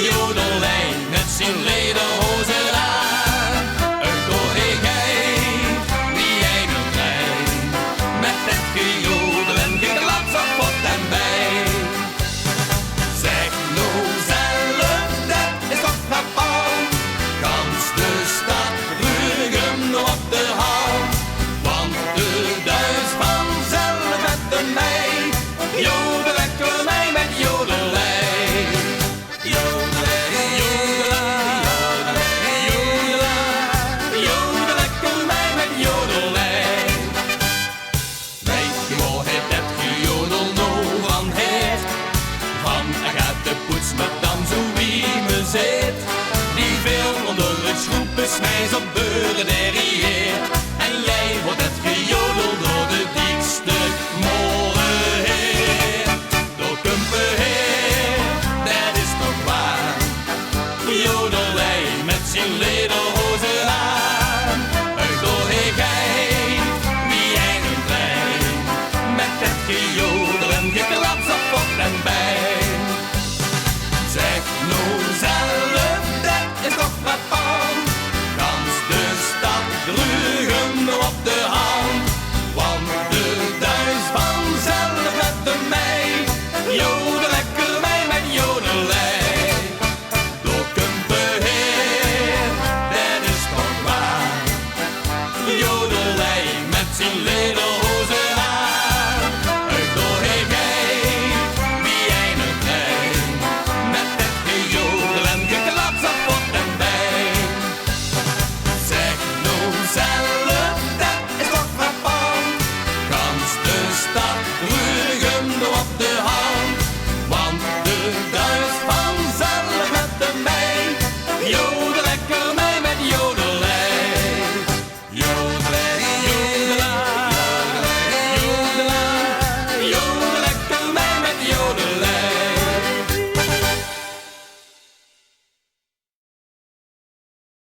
Jodelij met zijn lederhozen aan. Een koorigheid die jij wil krijgen. Met het gejodel en geklap van pot en bij. Zeg nou zelf, dat is toch frappant. Gans de stad Bruggen op de hand. Want de duis vanzelf met de meid. Jodelen voor mij met jodelij. Die veel onder het schroepensmijs op beuren derrieert. En jij wordt het gejodel door de diekste molenheer. Door Kumpenheer, dat is toch waar. Jodelij met zijn leven.